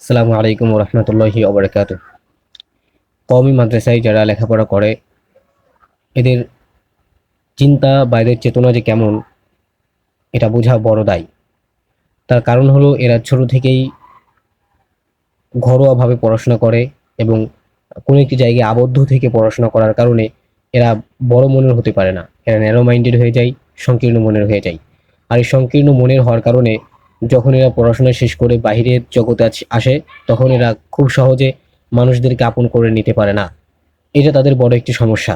আসসালামু আলাইকুম রহমতুল্লাহি ওবরাকাতু। কওমি মাদ্রাসায় যারা লেখাপড়া করে এদের চিন্তা বা এদের চেতনা যে কেমন এটা বোঝা বড় দায়। তার কারণ হলো এরা ছোট থেকেই ঘরোয়াভাবে পড়াশোনা করে এবং কোনো একটি জায়গায় আবদ্ধ থেকে পড়াশোনা করার কারণে এরা বড় মনের হতে পারে না, এরা ন্যারো মাইন্ডেড হয়ে যায়, সংকীর্ণ মনের হয়ে যায়। আর এই সংকীর্ণ মনের হওয়ার কারণে যখন এরা পড়াশোনা শেষ করে বাহিরের জগতে আসে তখন এরা খুব সহজে মানুষদেরকে আপন করে নিতে পারে না। এটা তাদের বড় একটি সমস্যা।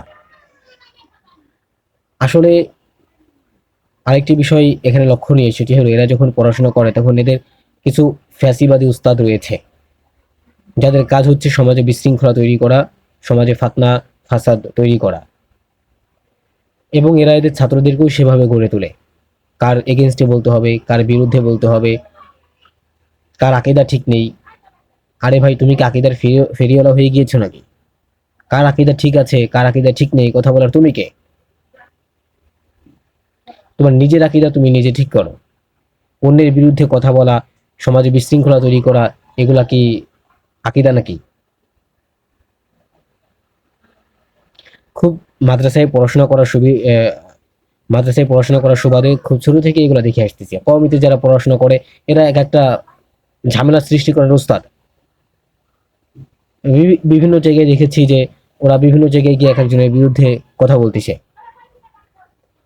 আসলে আরেকটি বিষয় এখানে লক্ষণীয়, সেটি হলো এরা যখন পড়াশোনা করে তখন এদের কিছু ফ্যাসিবাদী উস্তাদ রয়েছে যাদের কাজ হচ্ছে সমাজে বিশৃঙ্খলা তৈরি করা, সমাজে ফাতনা ফাসাদ তৈরি করা, এবং এরা এদের ছাত্রদেরকেও সেভাবে গড়ে তোলে। কার এগেনস্টে বলতে হবে, কার বিরুদ্ধে বলতে হবে, কার আকিদা ঠিক নেই। আরে ভাই, তুমি কি আকিদার ফেরিওয়ালা হয়ে গিয়েছো নাকি? কার আকিদা ঠিক আছে, কার আকিদা ঠিক নেই কথা বলার তুমি কে? তোমার নিজের আকিদা তুমি নিজে ঠিক করো। অন্যের বিরুদ্ধে কথা বলা, সমাজে বিশৃঙ্খলা তৈরি করা, এগুলা কি আকিদা নাকি? খুব মাদ্রাসায় পড়াশোনা করার মাদ্রাসায় পড়াশোনা করার সুবাদে খুব ছোট থেকে এগুলা দেখে আসতেছি। কওমিতে যারা পড়াশোনা করে এরা এক একটা ঝামেলা সৃষ্টি করার ওস্তাদ। বিভিন্ন জায়গায় দেখেছি যে ওরা বিভিন্ন জায়গায় গিয়ে এক একজনের বিরুদ্ধে কথা বলতেছে।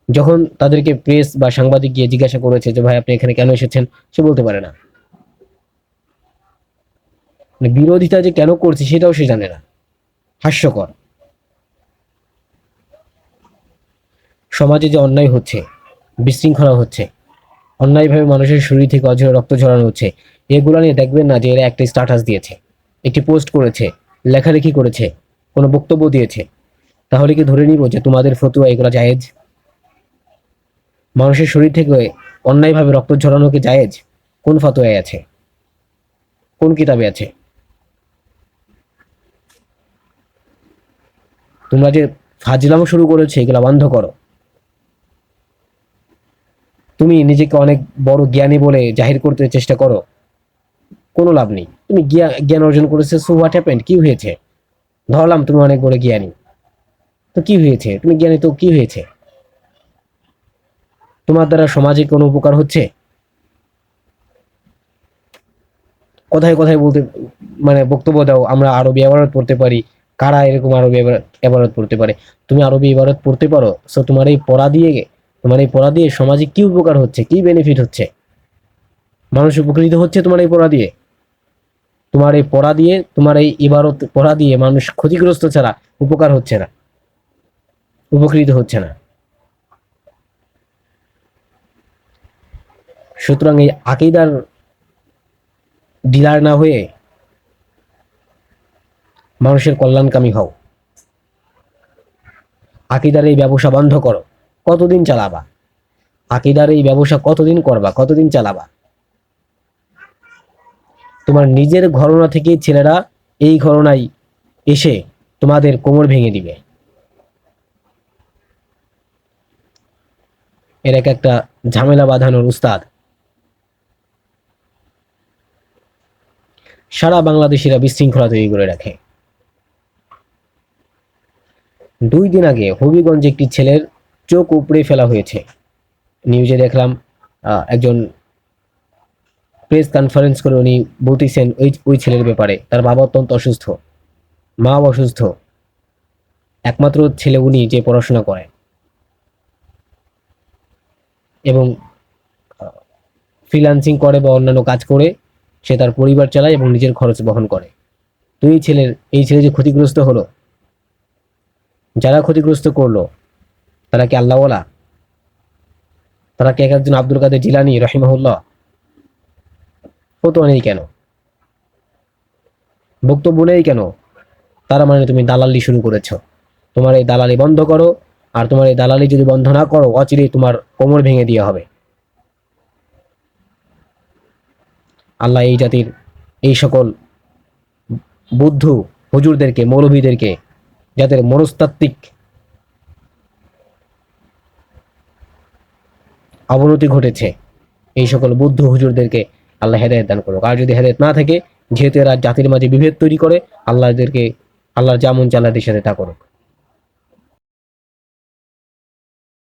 যখন তাদেরকে প্রেস বা সাংবাদিক গিয়ে জিজ্ঞাসা করেছে যে ভাই আপনি এখানে কেন এসেছেন, সে বলতে পারে না। মানে বিরোধিতা যে কেন করছে সেটাও সে জানে না। হাস্যকর। সমাজে যে অন্যায় হচ্ছে, বিশৃঙ্খলা হচ্ছে, অন্যায়ভাবে মানুষের শরীর থেকে অঝরে রক্ত ঝরানো হচ্ছে, এগুলো নিয়ে দেখবেন না যে এরা একটা স্ট্যাটাস দিয়েছে, একটি পোস্ট করেছে, লেখালেখি করেছে, কোনো বক্তব্য দিয়েছে, তাহলে কি ধরে নিব যে তোমাদের ফতুয়া এগুলো জায়েজ? মানুষের শরীর থেকে অন্যায়ভাবে রক্ত ঝরানো কি জায়েজ? কোন ফতোয়ায় আছে, কোন কিতাবে আছে? তোমরা যে ফাজলামো শুরু করেছে এগুলা বন্ধ করো। তুমি নিজেকে অনেক বড় জ্ঞানী বলে জাহির করতে চেষ্টা করো, কোনো লাভ নেই। তুমি জ্ঞান অর্জন করেছো, সো হোয়াট হ্যাপেন্ড, কি হয়েছে? ধরলাম তুমি অনেক বড় জ্ঞানী, তো কি হয়েছে? তুমি জ্ঞানী তো কি হয়েছে? তোমার দ্বারা সমাজে কোনো উপকার হচ্ছে? কথায় কথায় বলতে মানে বক্তব্য দাও আমরা আরবি ইবারত পড়তে পারি। কারা এরকম আরবি ইবারত পড়তে পারে? তুমি আরবি ইবারত পড়তে পারো, সো তোমার এই পড়া দিয়ে সমাজে কি উপকার হচ্ছে, কি বেনিফিট হচ্ছে? মানুষ উপকৃত হচ্ছে তোমার এই পড়া দিয়ে? তোমার এই পড়া দিয়ে, তোমার এই ইবারত পড়া দিয়ে মানুষ ক্ষতিগ্রস্ত ছাড়া উপকার হচ্ছে না, উপকৃত হচ্ছে না। সুতরাং এই আকীদার ডিলার না হয়ে মানুষের কল্যাণকামী হও। আকীদার এই ব্যবসা বন্ধ করো। কতদিন চালাবা? আকীদার এই ব্যবসা কতদিন করবা, কতদিন চালাবা? তোমার নিজের ঘরনা থেকে ছেলেরা এই ঘরনায় এসে তোমাদের কোমর ভেঙে দিবে। এর এক একটা ঝামেলা বাঁধানোর উস্তাদ। সারা বাংলাদেশিরা বিশৃঙ্খলা তৈরি করে রাখে। 2 দিন আগে হবিগঞ্জে একটি ছেলের চোখ উপড়ে ফেলা হয়েছে, নিউজে দেখলাম। একজন প্রেস কনফারেন্স করে উনি বলতেছেন ওই ছেলের ব্যাপারে, তার বাবা অত্যন্ত অসুস্থ, মাও অসুস্থ, একমাত্র ছেলে উনি যে পড়াশোনা করে এবং ফ্রিল্যান্সিং করে বা অন্যান্য কাজ করে সে তার পরিবার চালায় এবং নিজের খরচ বহন করে। তো এই ছেলে যে ক্ষতিগ্রস্ত হলো, যারা ক্ষতিগ্রস্ত করলো তারা কি আল্লাহওয়ালা? তারা কি এক একজন আব্দুল কাদের জিলানী রহিমাহুল্লাহ? ফতোয়া নেই কেন, বক্তব্য নেই কেন? তারা মানে তুমি দালালি শুরু করেছো। তোমার এই দালালি বন্ধ করো। আর তোমার এই দালালি যদি বন্ধ না করো, অচিরেই তোমার কোমর ভেঙে দেওয়া হবে। আল্লাহ এই জাতির এই সকল বুদ্ধ হুজুরদেরকে, মৌলভীদেরকে, যাদের মনস্তাত্ত্বিক অবনতি ঘটেছে, এই সকল বুদ্ধ হুজুরদেরকে আল্লাহ হেদায়েত দান করুক। আর যদি হেদায়েত না থাকে যেহেতু এরা জাতির মাঝে বিভেদ তৈরি করে, আল্লাহর যা মন চায় আল্লাহদের সাথে তা করুক।